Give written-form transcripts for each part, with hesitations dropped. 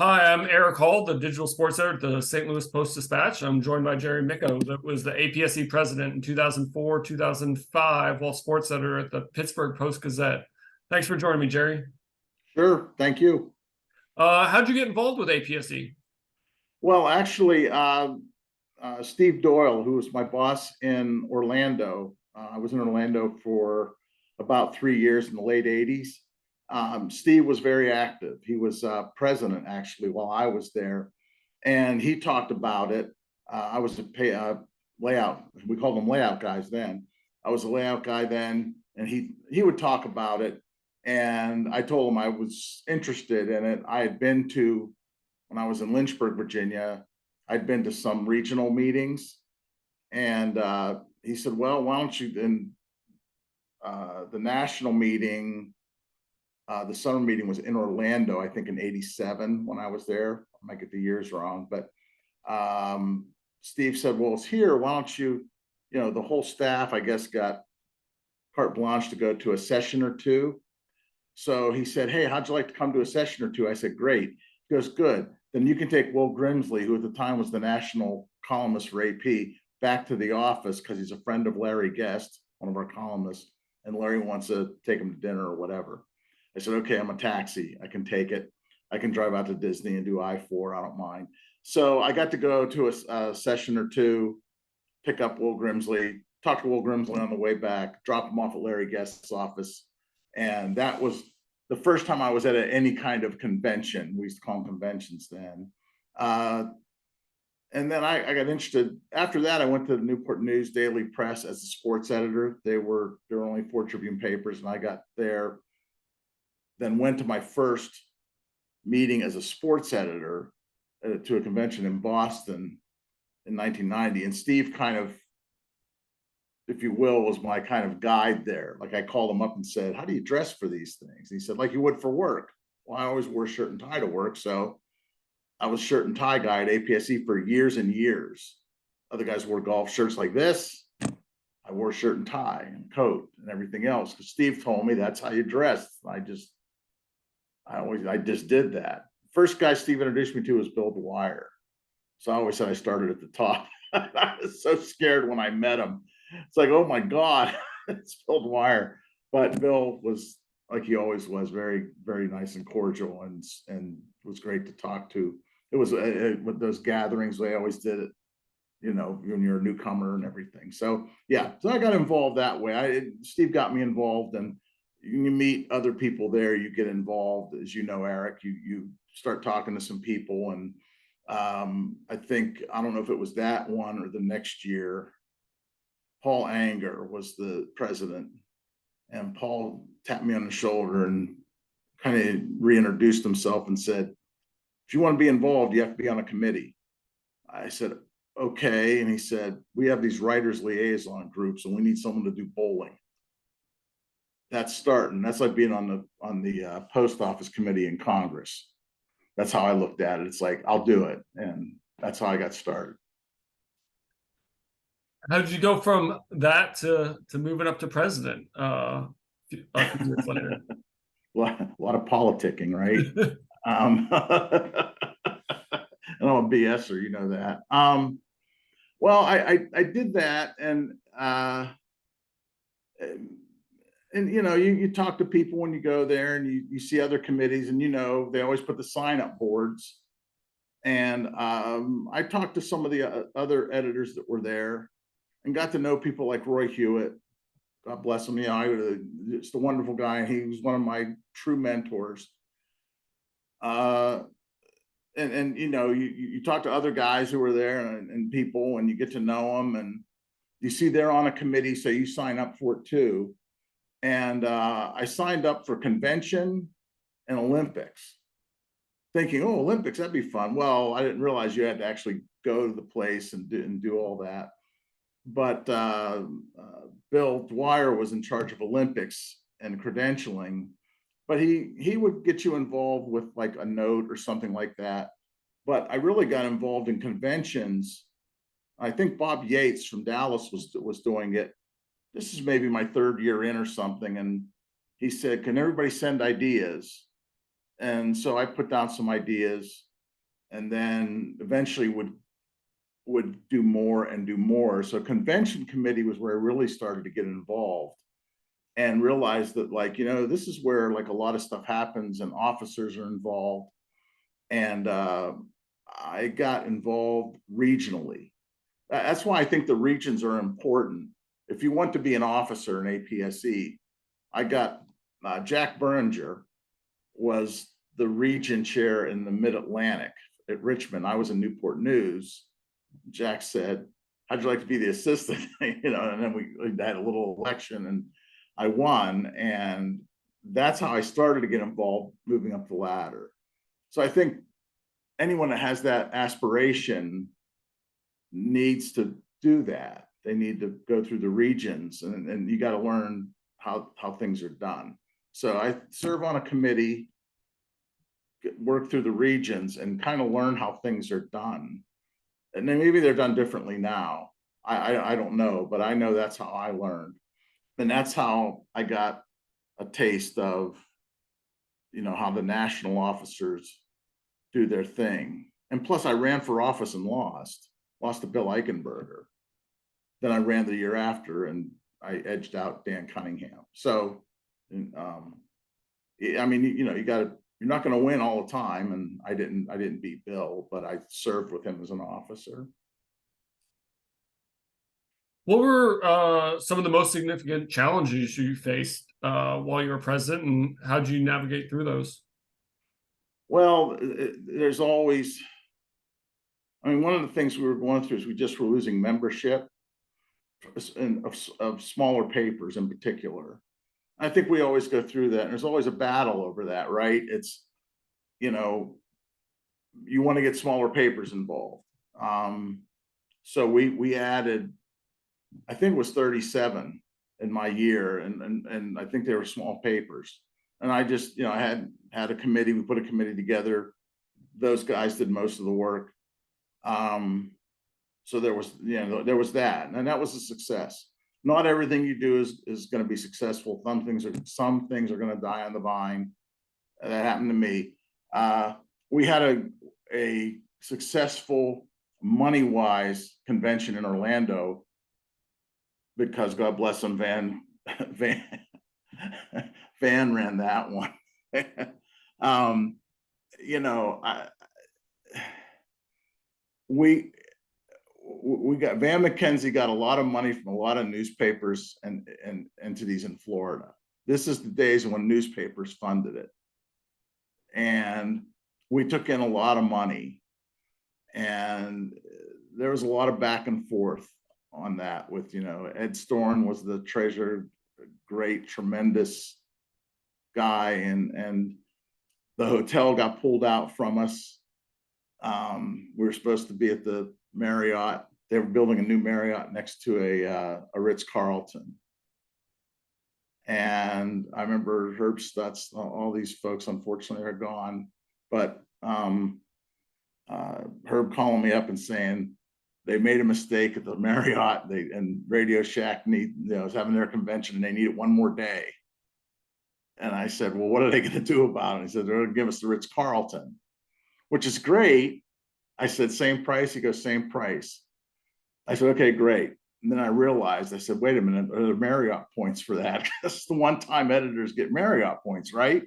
Hi, I'm Erik Hall, the digital sports editor at the St. Louis Post-Dispatch. I'm joined by Jerry Micco, that was the APSE president in 2004, 2005, while sports editor at the Pittsburgh Post-Gazette. Thanks for joining me, Jerry. Sure, thank you. How'd you get involved with APSE? Well, actually, Steve Doyle, who was my boss in Orlando, I was in Orlando for about 3 years in the late 80s. Steve was very active. He was president actually while I was there, and he talked about it. I was a layout, we called them layout guys then. I was a layout guy then, and he would talk about it. And I told him I was interested in it. I had been to when I was in Lynchburg, Virginia, I'd been to some regional meetings, and he said, "Well, why don't you?" Then the national meeting, the summer meeting was in Orlando, I think in '87 when I was there. I might get the years wrong, but Steve said, "Well, it's here. Why don't you?" You know, the whole staff, I guess, got carte blanche to go to a session or two. So he said, "Hey, how'd you like to come to a session or two?" I said, "Great." He goes, "Good. Then you can take Will Grimsley, who at the time was the national columnist for AP, back to the office because he's a friend of Larry Guest, one of our columnists, and Larry wants to take him to dinner or whatever." I said, "Okay, I'm a taxi. I can take it. I can drive out to Disney and do I-4. I don't mind." So I got to go to a session or two, pick up Will Grimsley, talk to Will Grimsley on the way back, drop him off at Larry Guest's office. And that was the first time I was at any kind of convention. We used to call them conventions then. Uh, and then I got interested. After that, I went to the Newport News Daily Press as a sports editor. There were only 4 Tribune papers, and I got there. Then went to my first meeting as a sports editor to a convention in Boston in 1990. And Steve kind of, if you will, was my kind of guide there. Like I called him up and said, "How do you dress for these things?" And he said, "Like you would for work." Well, I always wore shirt and tie to work. So I was shirt and tie guy at APSE for years and years. Other guys wore golf shirts like this. I wore shirt and tie and coat and everything else because Steve told me that's how you dress. I just did that. First guy Steve introduced me to was Bill Dwyer. So I always said I started at the top. I was so scared when I met him. It's like, oh my God, it's Bill Dwyer. But Bill was, like he always was, very, very nice and cordial, and was great to talk to. It was with those gatherings, they always did it, you know, when you're a newcomer and everything. So yeah, so I got involved that way. Steve got me involved, and you meet other people there, you get involved, as you know, Eric. You start talking to some people, and I think, I don't know if it was that one or the next year, Paul Anger was the president, and Paul tapped me on the shoulder and kind of reintroduced himself and said, "If you want to be involved, you have to be on a committee." I said, "Okay." And he said, "We have these writers liaison groups, and we need someone to do bowling." That's starting. That's like being on the post office committee in Congress. That's how I looked at it. It's like, I'll do it, and that's how I got started. How did you go from that to moving up to president a few years later? A lot of politicking, right? And I'm a BSer, you know that. Well, I did that, and you know, you talk to people when you go there, and you see other committees, and you know they always put the sign up boards. And I talked to some of the other editors that were there, and got to know people like Roy Hewitt. God bless him. You know, just a wonderful guy, and he was one of my true mentors. Uh, and you know, you talk to other guys who were there, and people, and you get to know them, and you see they're on a committee, so you sign up for it too. And I signed up for convention and Olympics, thinking, "Oh, Olympics, that'd be fun." Well, I didn't realize you had to actually go to the place and do all that. But Bill Dwyer was in charge of Olympics and credentialing, but he would get you involved with like a note or something like that. But I really got involved in conventions. I think Bob Yates from Dallas was doing it. This is maybe my third year in or something, and he said, "Can everybody send ideas?" And so I put down some ideas, and then eventually would do more and do more. So convention committee was where I really started to get involved and realized that, like, this is where like a lot of stuff happens and officers are involved. And I got involved regionally. That's why I think the regions are important. If you want to be an officer in APSE, I got Jack Beringer was the region chair in the Mid-Atlantic at Richmond. I was in Newport News. Jack said, how'd you like to be the assistant? And then we had a little election and I won. And that's how I started to get involved moving up the ladder. So I think anyone that has that aspiration needs to do that. They need to go through the regions, and you got to learn how things are done. So I serve on a committee, work through the regions, and kind of learn how things are done. And then maybe they're done differently now. I don't know, but I know that's how I learned. And that's how I got a taste of, how the national officers do their thing. And plus I ran for office and lost to Bill Eichenberger. Then I ran the year after and I edged out Dan Cunningham. So, I mean, you're not going to win all the time. And I didn't beat Bill, but I served with him as an officer. What were some of the most significant challenges you faced while you were president, and how did you navigate through those? Well, there's always, one of the things we were going through is we just were losing membership of smaller papers in particular. I think we always go through that, and there's always a battle over that, right? It's, you want to get smaller papers involved. So we added, I think it was 37 in my year, and I think they were small papers. And I just, I had a committee. We put a committee together. Those guys did most of the work. So there was, there was that, and that was a success. Not everything you do is going to be successful. Some things are going to die on the vine. That happened to me. We had a successful money-wise convention in Orlando because, God bless him, Van ran that one. We got Van McKenzie got a lot of money from a lot of newspapers and entities in Florida. This is the days when newspapers funded it. And we took in a lot of money, and there was a lot of back and forth on that with, Ed Storn was the treasurer, great, tremendous guy. And the hotel got pulled out from us. We were supposed to be at the Marriott. They were building a new Marriott next to a Ritz-Carlton. And I remember Herb Stutz, all these folks unfortunately are gone, but Herb calling me up and saying they made a mistake at the Marriott. And Radio Shack was having their convention and they needed one more day. And I said, well, what are they going to do about it? He said, they're going to give us the Ritz-Carlton, which is great. I said, same price? He goes, same price. I said, okay, great. And then I realized, I said, wait a minute, are there Marriott points for that? That's the one-time editors get Marriott points, right?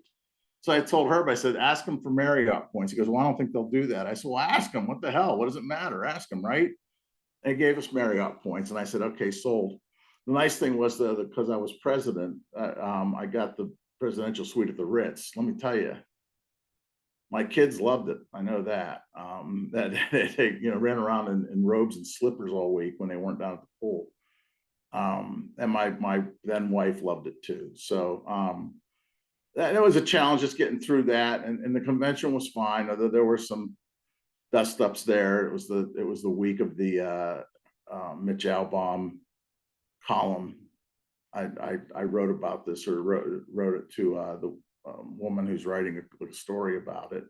So I told Herb, I said, ask them for Marriott points. He goes, well, I don't think they'll do that. I said, well, ask them. What the hell? What does it matter? Ask them, right? And he gave us Marriott points. And I said, okay, sold. The nice thing was that because I was president, I got the presidential suite at the Ritz. Let me tell you, my kids loved it. I know that. That they ran around in robes and slippers all week when they weren't down at the pool. And my then wife loved it too. So that was a challenge, just getting through that. And the convention was fine, although there were some dust ups there. It was the week of the Mitch Albom column. I wrote about this, or wrote it to the woman who's writing a story about it.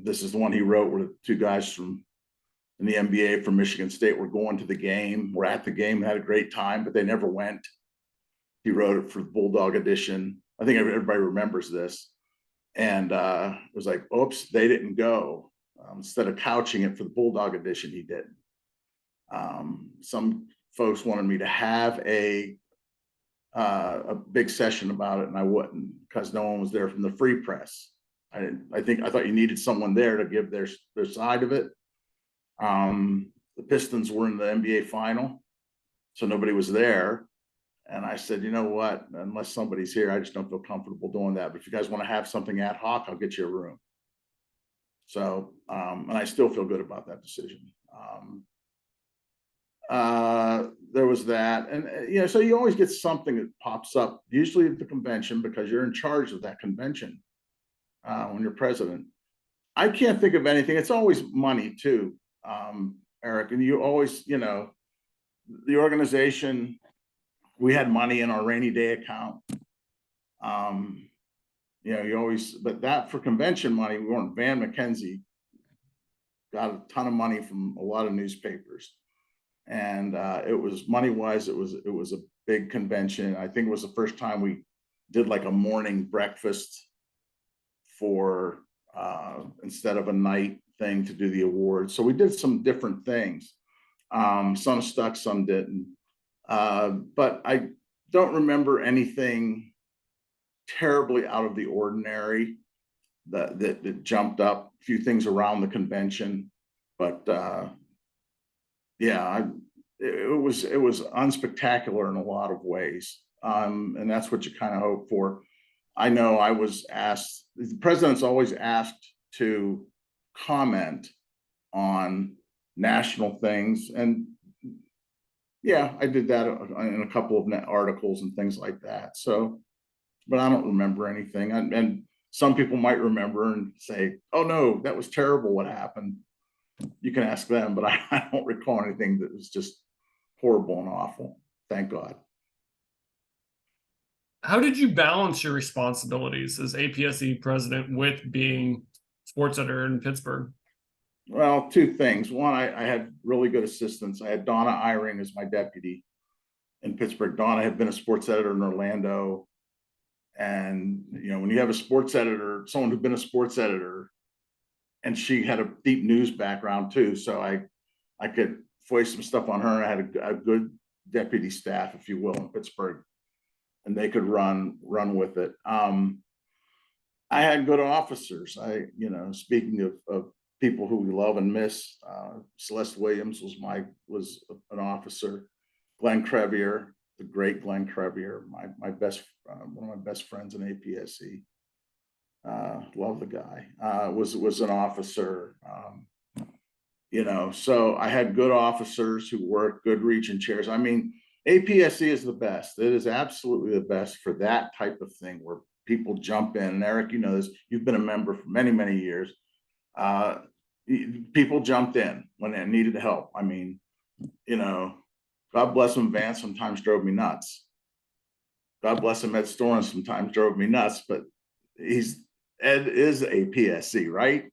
This is the one he wrote where the two guys from in the NBA from Michigan State were going to the game. We're at the game, had a great time, but they never went. He wrote it for the Bulldog edition. I think everybody remembers this. And it was like, oops, they didn't go. Instead of couching it for the Bulldog edition, he didn't. Some folks wanted me to have a big session about it, and I wouldn't, because no one was there from the Free Press. I thought you needed someone there to give their side of it. The Pistons were in the NBA final, so nobody was there. And I said, you know what, unless somebody's here, I just don't feel comfortable doing that. But if you guys want to have something ad hoc, I'll get you a room. So, and I still feel good about that decision. There was that. And, so you always get something that pops up, usually at the convention, because you're in charge of that convention when you're president. I can't think of anything. It's always money too, Eric. And you always, the organization, we had money in our rainy day account. You always, but that for convention money, we weren't. Van McKenzie got a ton of money from a lot of newspapers, and it was money-wise, it was a big convention. I think it was the first time we did like a morning breakfast for instead of a night thing to do the awards. So we did some different things. Some stuck, some didn't. But I don't remember anything terribly out of the ordinary that jumped up. A few things around the convention, but yeah, it was unspectacular in a lot of ways, and that's what you kind of hope for. I know I was asked. The president's always asked to comment on national things, and yeah, I did that in a couple of articles and things like that. So, but I don't remember anything. And some people might remember and say, "Oh no, that was terrible. What happened?" You can ask them, but I don't recall anything that was just horrible and awful. Thank God. How did you balance your responsibilities as APSE president with being sports editor in Pittsburgh? Well, two things. One, I had really good assistants. I had Donna Eyring as my deputy in Pittsburgh. Donna had been a sports editor in Orlando. And, when you have a sports editor, someone who'd been a sports editor, and she had a deep news background too. So I could voice some stuff on her. And I had a good deputy staff, if you will, in Pittsburgh, and they could run with it. I had good officers. Speaking of people who we love and miss, Celeste Williams was an officer. Glen Crevier, the great Glen Crevier, my best one of my best friends in APSE. Love the guy. Was an officer. So I had good officers who worked, good region chairs. I mean, APSE is the best. It is absolutely the best for that type of thing where people jump in. And Eric, you know this, you've been a member for many, many years. People jumped in when they needed help. I mean, God bless him, Vance sometimes drove me nuts. God bless him, Ed Storin sometimes drove me nuts, but Ed is APSE, right?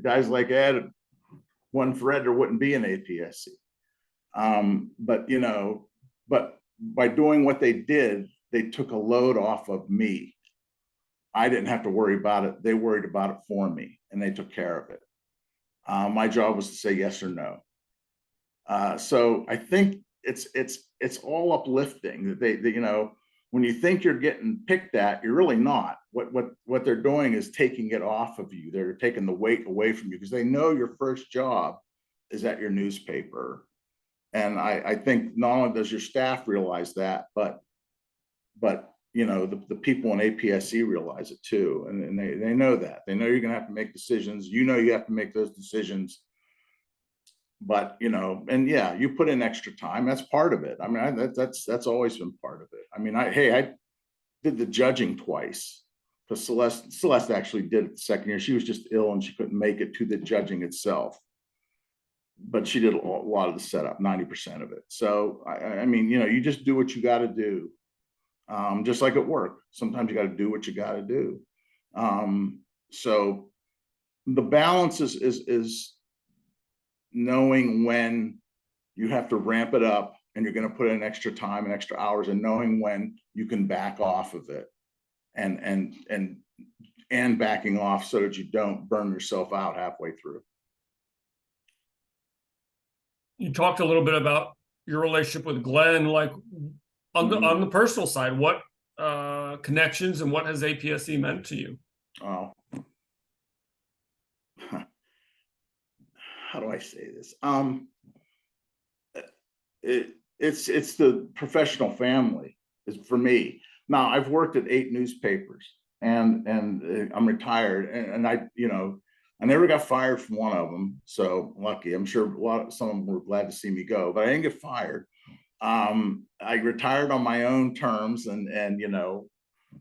Guys like Ed, one for Ed, there wouldn't be an APSE. But by doing what they did, they took a load off of me. I didn't have to worry about it. They worried about it for me, and they took care of it. My job was to say yes or no. So I think it's all uplifting that they when you think you're getting picked at, you're really not. What they're doing is taking it off of you. They're taking the weight away from you because they know your first job is at your newspaper. And I think not only does your staff realize that, but the people in APSE realize it too. And they know that. They know you're going to have to make decisions. You have to make those decisions. But and yeah, you put in extra time. That's part of it. I mean, that's always been part of it. I mean, I did the judging twice because Celeste actually did it the second year. She was just ill and she couldn't make it to the judging itself. But she did a lot of the setup, 90% of it. So I mean, you just do what you got to do. Just like at work, sometimes you got to do what you got to do. So the balance is knowing when you have to ramp it up and you're going to put in extra time and extra hours, and knowing when you can back off of it and and backing off so that you don't burn yourself out halfway through. You talked a little bit about your relationship with Glenn, like on the personal side, what connections and what has APSE meant to you? Oh, how do I say this? It's the professional family is for me. Now I've worked at 8 newspapers and I'm retired and I, I never got fired from one of them. So lucky. I'm sure some of them were glad to see me go, but I didn't get fired. I retired on my own terms and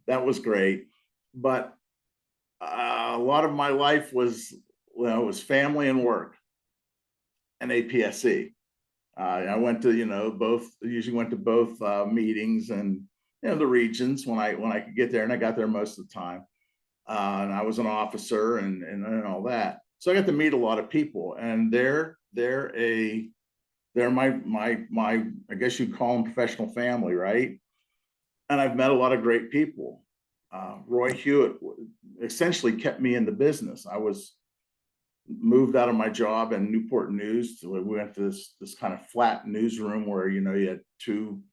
that was great. But a lot of my life was, was family and work and APSE. I went to, usually went to both meetings and, the regions when I could get there, and I got there most of the time. And I was an officer and all that. So I got to meet a lot of people, and they're my I guess you'd call them professional family, right? And I've met a lot of great people. Roy Hewitt essentially kept me in the business. I was moved out of my job in Newport News. We went to this kind of flat newsroom where you had two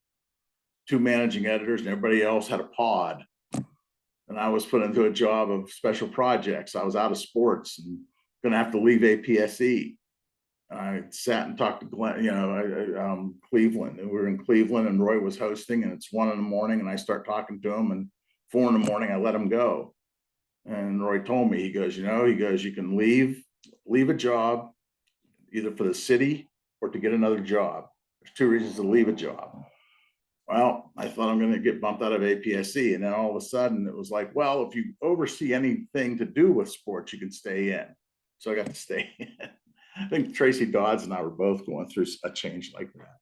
managing editors and everybody else had a pod. And I was put into a job of special projects. I was out of sports and going to have to leave APSE. I sat and talked to Glenn, Cleveland. And we were in Cleveland and Roy was hosting, and it's 1 a.m. and I start talking to him, and 4 a.m. I let him go. And Roy told me, he goes, you can leave a job either for the city or to get another job. There's 2 reasons to leave a job. Well, I thought I'm going to get bumped out of APSE. And then all of a sudden it was like, well, if you oversee anything to do with sports, you can stay in. So I got to stay in. I think Tracy Dodds and I were both going through a change like that.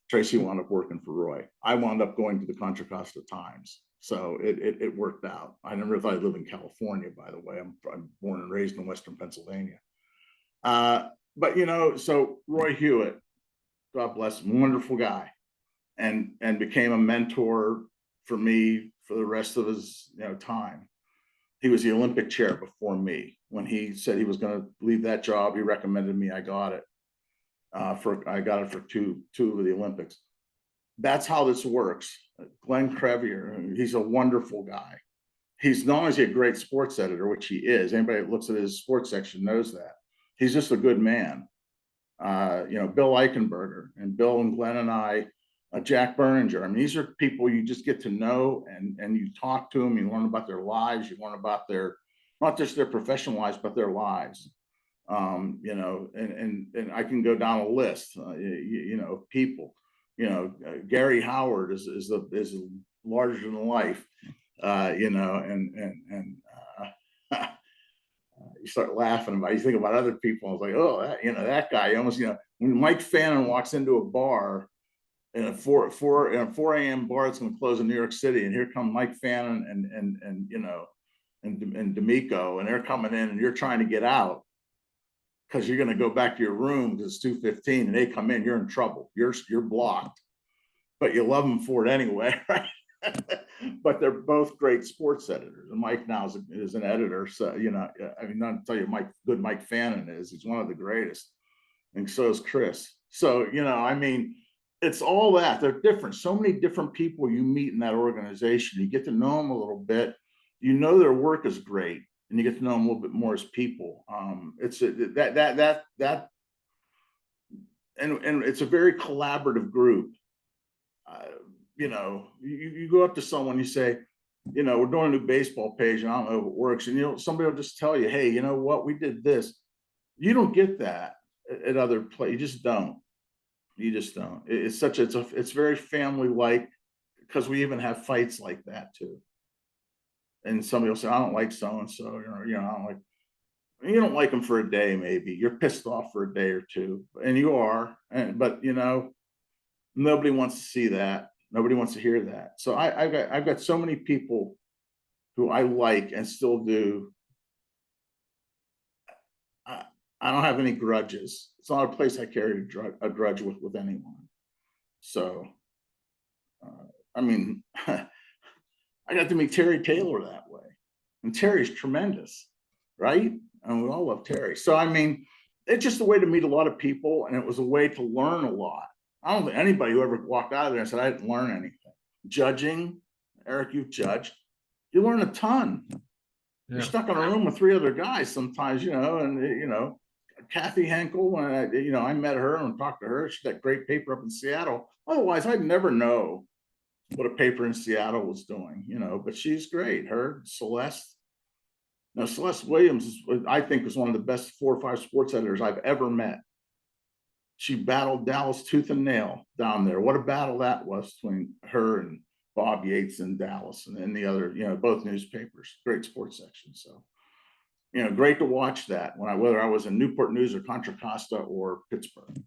Tracy wound up working for Roy. I wound up going to the Contra Costa Times. So it worked out. I never thought I'd live in California, by the way. I'm born and raised in Western Pennsylvania. But, so Roy Hewitt, God bless him, wonderful guy. And became a mentor for me for the rest of his time. He was the Olympic chair before me. When he said he was going to leave that job, he recommended me. I got it. I got it for two of the Olympics. That's how this works. Glen Crevier, he's a wonderful guy. He's not only a great sports editor, which he is. Anybody that looks at his sports section knows that. He's just a good man. Bill Eichenberger and Bill and Glenn and I, Jack Berninger. I mean, these are people you just get to know and you talk to them, you learn about their lives, you learn about not just their professional lives, but their lives. And I can go down a list, of people. Gary Howard is larger than life, you start laughing about. You think about other people. I was like, oh, that guy almost. When Mike Fannin walks into a bar, in a 4 a.m. bar that's going to close in New York City, and here come Mike Fannin and D'Amico, and they're coming in, and you're trying to get out because you're going to go back to your room because it's 2:15, and they come in, you're in trouble. You're blocked, but you love them for it anyway, right? But they're both great sports editors, and Mike now is an editor. So I mean, not to tell you good Mike Fannin is. He's one of the greatest, and so is Chris. So I mean, it's all that. They're different. So many different people you meet in that organization. You get to know them a little bit. Their work is great, and you get to know them a little bit more as people. It's and it's a very collaborative group. You go up to someone, you say, we're doing a new baseball page, and I don't know if it works. And somebody will just tell you, hey, you know what, we did this. You don't get that at other places. You just don't. It's very family-like, because we even have fights like that too. And somebody will say, I don't like so-and-so, I don't like, you don't like them for a day, maybe. You're pissed off for a day or two, and you are, but nobody wants to see that. Nobody wants to hear that. So I've got so many people who I like and still do. I don't have any grudges. It's not a place I carry a grudge with anyone. So, I mean, I got to meet Terry Taylor that way. And Terry's tremendous, right? And we all love Terry. So, I mean, it's just a way to meet a lot of people, and it was a way to learn a lot. I don't think anybody who ever walked out of there and said, I didn't learn anything. Judging, Eric, you've judged, you learn a ton. You're stuck in a room with 3 other guys sometimes, and Kathy Henkel, and I met her and talked to her. She got great paper up in Seattle. Otherwise, I'd never know what a paper in Seattle was doing, but she's great. Her, Celeste. Now, Celeste Williams, I think, was one of the best 4 or 5 sports editors I've ever met. She battled Dallas tooth and nail down there. What a battle that was between her and Bob Yates in Dallas, and then the other, both newspapers, great sports section. So, great to watch that whether I was in Newport News or Contra Costa or Pittsburgh.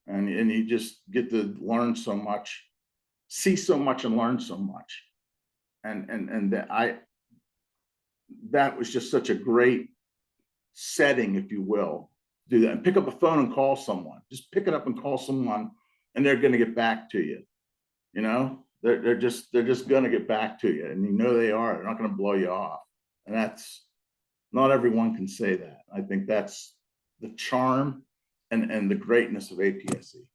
And you just get to learn so much, see so much, and learn so much. And that was just such a great setting, if you will, do that and pick up a phone and call someone. Just pick it up and call someone, and they're going to get back to you. They're just going to get back to you, and they are. They're not going to blow you off, and that's not everyone can say that. I think that's the charm and the greatness of APSE.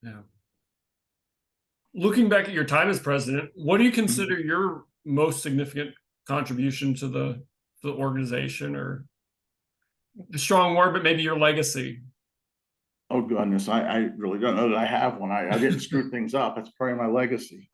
Yeah. Looking back at your time as president, what do you consider your most significant contribution to the organization, or the strong word, but maybe your legacy? Oh goodness, I really don't know that I have one. I didn't screw things up. That's part of my legacy.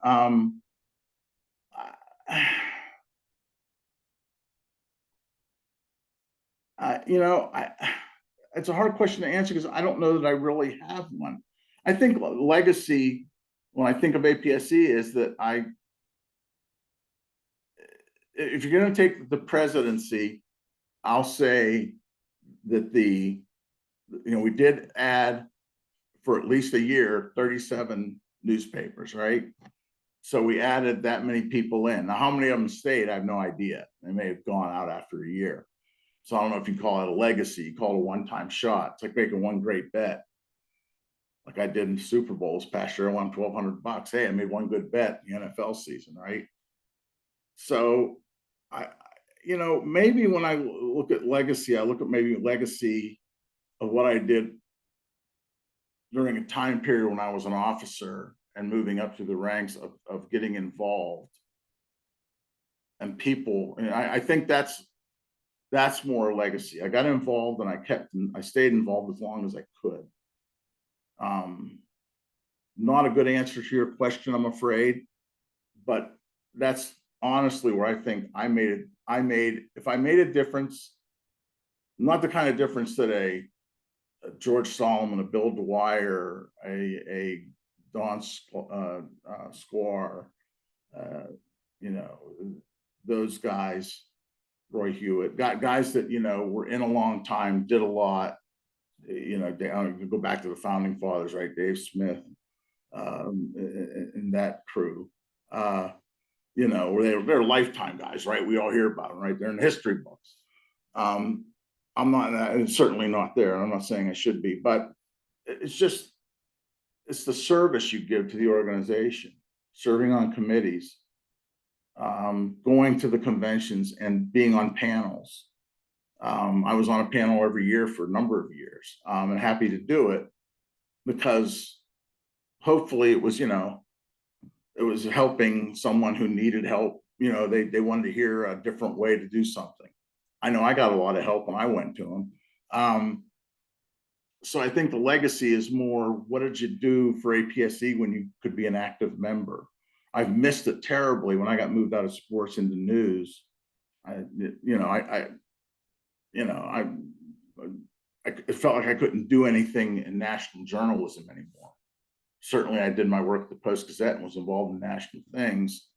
It's a hard question to answer because I don't know that I really have one. I think legacy, when I think of APSE, is that if you're going to take the presidency, I'll say that we did add, for at least a year, 37 newspapers, right? So we added that many people in. Now, how many of them stayed? I have no idea. They may have gone out after a year. So I don't know if you call it a legacy. You call it a one-time shot. It's like making one great bet. Like I did in the Super Bowl this past year. I won $1,200. Hey, I made one good bet in the NFL season, right? So maybe when I look at legacy, I look at maybe legacy of what I did during a time period when I was an officer and moving up through the ranks of getting involved and people. And I think that's more legacy. I got involved and I stayed involved as long as I could. Not a good answer to your question, I'm afraid, but that's honestly where I think if I made a difference, not the kind of difference that a George Solomon, a Bill Dwyer, a Don Squar, those guys, Roy Hewitt, guys that were in a long time, did a lot. Go back to the founding fathers, right? Dave Smith, and that crew. Where they're lifetime guys, right? We all hear about them, right? They're in the history books. I'm not, certainly not there. I'm not saying I should be, but it's the service you give to the organization, serving on committees, going to the conventions and being on panels. I was on a panel every year for a number of years, and happy to do it because hopefully it was helping someone who needed help. They wanted to hear a different way to do something. I know I got a lot of help when I went to them. So I think the legacy is more, what did you do for APSE when you could be an active member? I've missed it terribly when I got moved out of sports into news. It felt like I couldn't do anything in national journalism anymore. Certainly I did my work at the Post-Gazette and was involved in national things.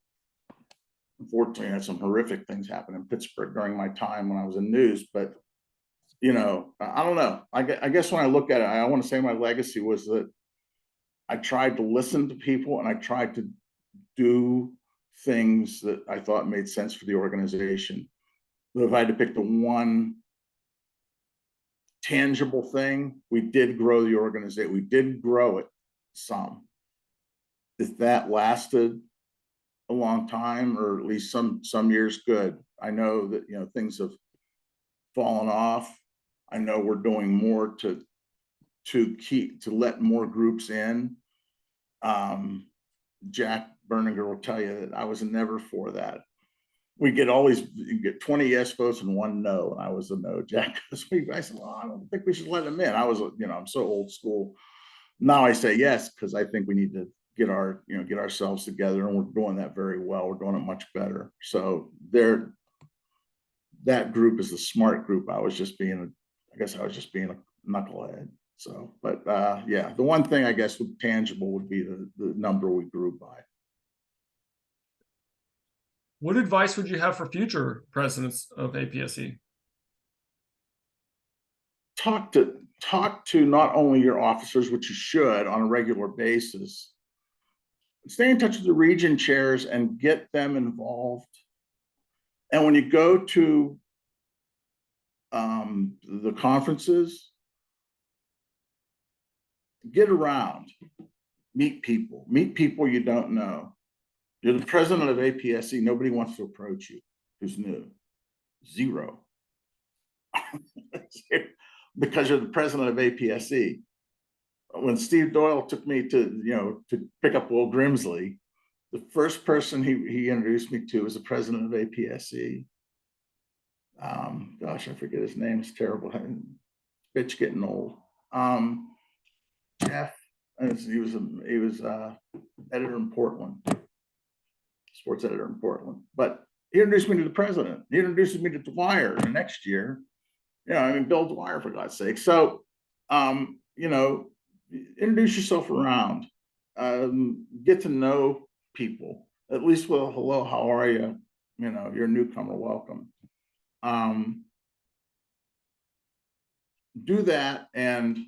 Unfortunately, I had some horrific things happen in Pittsburgh during my time when I was in news, but I don't know. I guess when I look at it, I want to say my legacy was that I tried to listen to people and I tried to do things that I thought made sense for the organization. But if I had to pick the one tangible thing, we did grow the organization. We did grow it some. If that lasted a long time, or at least some years good. I know that, you know, things have fallen off. I know we're doing more to let more groups in. Jack Berninger will tell you that I was never for that. We get always, you get 20 yes votes and 1 no, and I was a no. Jack goes, I said, well, I don't think we should let him in. I was, you know, I'm so old school. Now I say yes, because I think we need to get ourselves together, and we're doing that very well. We're doing it much better. So that group is the smart group. I guess I was just being a knucklehead. So, but yeah, the one thing I guess tangible would be the number we grew by. What advice would you have for future presidents of APSE? Talk to not only your officers, which you should on a regular basis. Stay in touch with the region chairs and get them involved. And when you go to the conferences, get around, meet people you don't know. You're the president of APSE. Nobody wants to approach you who's new. Zero. Because you're the president of APSE. When Steve Doyle took me to pick up Will Grimsley, the first person he introduced me to was the president of APSE. Gosh, I forget his name. It's terrible. Bitch getting old. Jeff. He was editor in Portland, sports editor in Portland. But he introduced me to the president. He introduced me to Dwyer the next year. Bill Dwyer, for God's sake. So, introduce yourself around. Get to know people, at least with a hello, how are you? You're a newcomer, welcome. Do that, and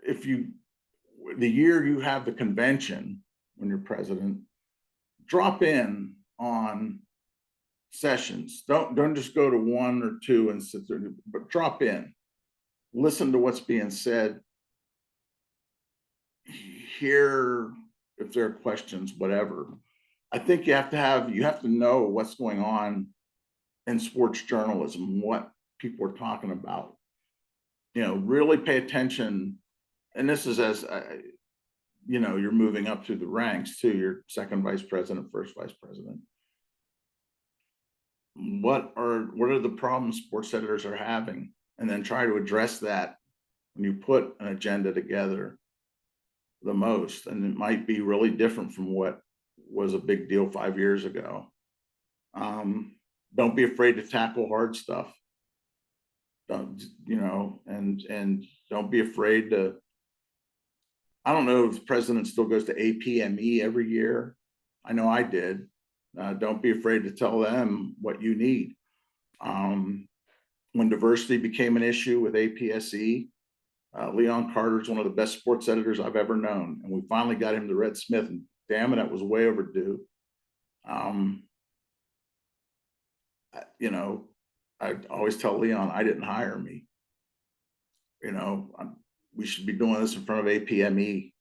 if the year you have the convention, when you're president, drop in on sessions. Don't just go to 1 or 2 and sit there, but drop in, listen to what's being said, hear if there are questions, whatever. I think you have to know what's going on in sports journalism, what people are talking about. Really pay attention. And this is as you're moving up through the ranks too. You're second vice president, first vice president. What are the problems sports editors are having, and then try to address that when you put an agenda together the most. And it might be really different from what was a big deal 5 years ago. Don't be afraid to tackle hard stuff. And don't be afraid to, I don't know if the president still goes to APME every year. I know I did. Don't be afraid to tell them what you need. When diversity became an issue with APSE, Leon Carter's one of the best sports editors I've ever known. And we finally got him to Red Smith, and damn it, that was way overdue. I always tell Leon, I didn't hire me. We should be doing this in front of APME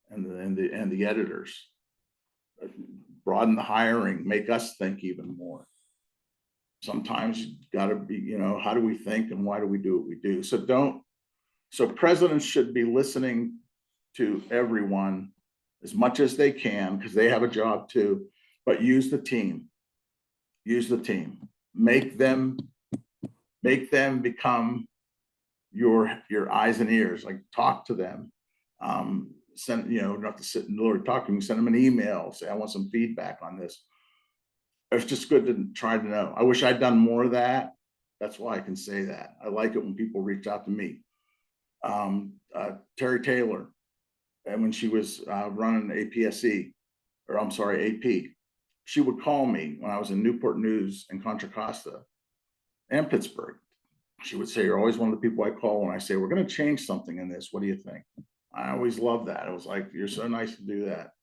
and the editors. Broaden the hiring, make us think even more. Sometimes you got to be, how do we think and why do we do what we do? So presidents should be listening to everyone as much as they can, because they have a job too, but use the team. Make them become your eyes and ears. Like, talk to them. Send, not to sit and literally talk to them, send them an email, say, I want some feedback on this. It's just good to try to know. I wish I'd done more of that. That's why I can say that. I like it when people reach out to me. Terry Taylor, and when she was running APSE, or I'm sorry, AP, she would call me when I was in Newport News and Contra Costa and Pittsburgh. She would say, you're always one of the people I call when I say, we're going to change something in this. What do you think? I always loved that. It was like, you're so nice to do that.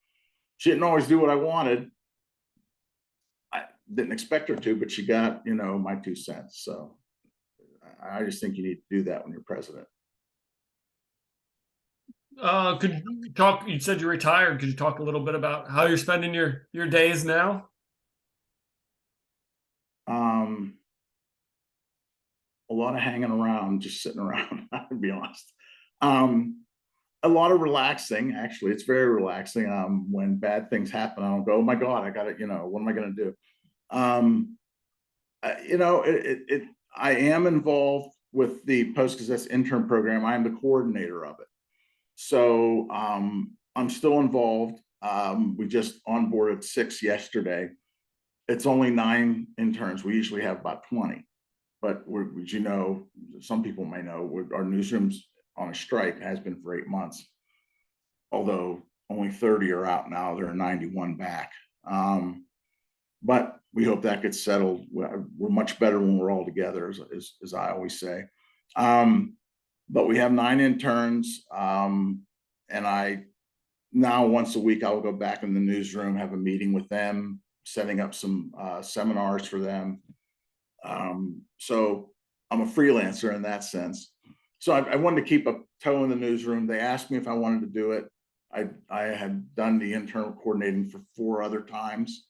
She didn't always do what I wanted. I didn't expect her to, but she got, my 2 cents. So I just think you need to do that when you're president. Could you talk, you said you're retired. Could you talk a little bit about how you're spending your days now? Um, a lot of hanging around, just sitting around, to be honest. A lot of relaxing, actually. It's very relaxing. When bad things happen, I don't go, oh my God, I got it, what am I going to do? I am involved with the Post-Gazette intern program. I am the coordinator of it. So I'm still involved. We just onboarded 6 yesterday. It's only 9 interns. We usually have about 20. But as you know, some people may know, our newsroom's on a strike, has been for 8 months. Although only 30 are out now, there are 91 back. But we hope that gets settled. We're much better when we're all together, as I always say. But we have 9 interns, and I now once a week I will go back in the newsroom, have a meeting with them, setting up some seminars for them. So I'm a freelancer in that sense. So I wanted to keep a toe in the newsroom. They asked me if I wanted to do it. I had done the internal coordinating for 4 other times.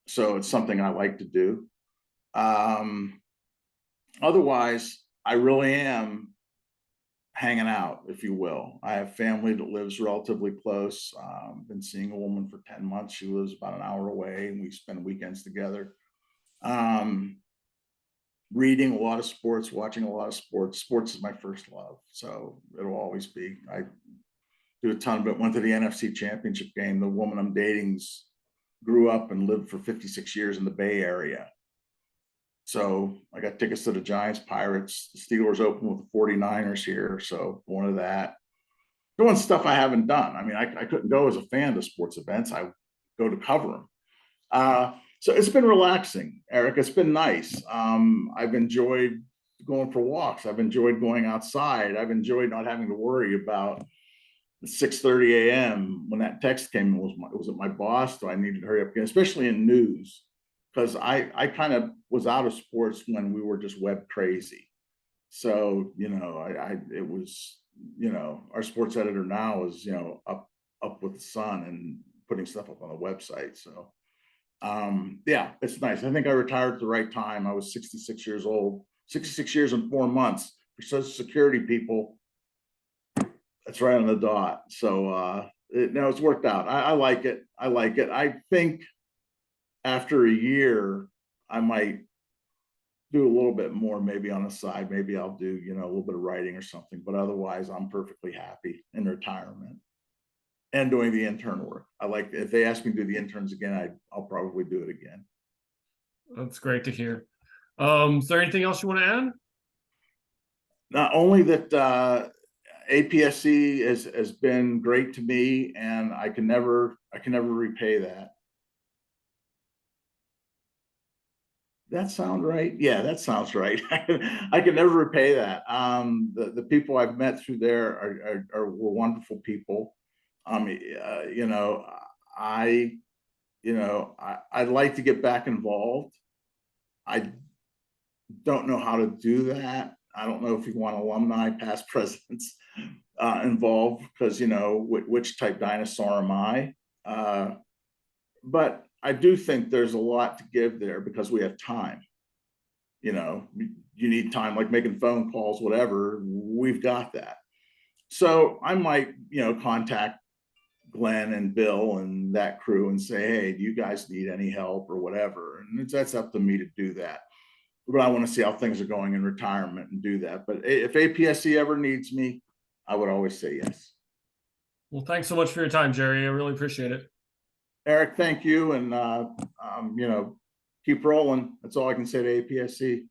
So it's something I like to do. Otherwise, I really am hanging out, if you will. I have family that lives relatively close. Been seeing a woman for 10 months. She lives about an hour away, and we spend weekends together. Reading a lot of sports, watching a lot of sports. Sports is my first love, so it'll always be. I do a ton of it. Went to the NFC Championship game. The woman I'm dating's grew up and lived for 56 years in the Bay Area. So I got tickets to the Giants, Pirates, the Steelers open with the 49ers here. So going to that, doing stuff I haven't done. I mean, I couldn't go as a fan to sports events. I go to cover them. So it's been relaxing, Eric. It's been nice. I've enjoyed going for walks. I've enjoyed going outside. I've enjoyed not having to worry about 6:30 a.m. when that text came. Was it my boss? Do I need to hurry up again? Especially in news, because I kind of was out of sports when we were just web crazy. So it was our sports editor now is up with the sun and putting stuff up on the website. So yeah, it's nice. I think I retired at the right time. I was 66 years old, 66 years and 4 months. For Social Security people, that's right on the dot. So it's worked out. I like it. I like it. I think after a year, I might do a little bit more, maybe on the side. Maybe I'll do, a little bit of writing or something, but otherwise I'm perfectly happy in retirement and doing the intern work. I like, if they ask me to do the interns again, I'll probably do it again. That's great to hear. Is there anything else you want to add? Not only that APSE has been great to me, and I can never repay that. That sound right? Yeah, that sounds right. I can never repay that. The people I've met through there were wonderful people. I'd like to get back involved. I don't know how to do that. I don't know if you want alumni, past presidents involved, because which type dinosaur am I? But I do think there's a lot to give there because we have time. You need time, like making phone calls, whatever. We've got that. So I might, contact Glenn and Bill and that crew and say, hey, do you guys need any help or whatever? And that's up to me to do that. But I want to see how things are going in retirement and do that. But if APSE ever needs me, I would always say yes. Well, thanks so much for your time, Jerry. I really appreciate it. Eric, thank you. And, keep rolling. That's all I can say to APSE.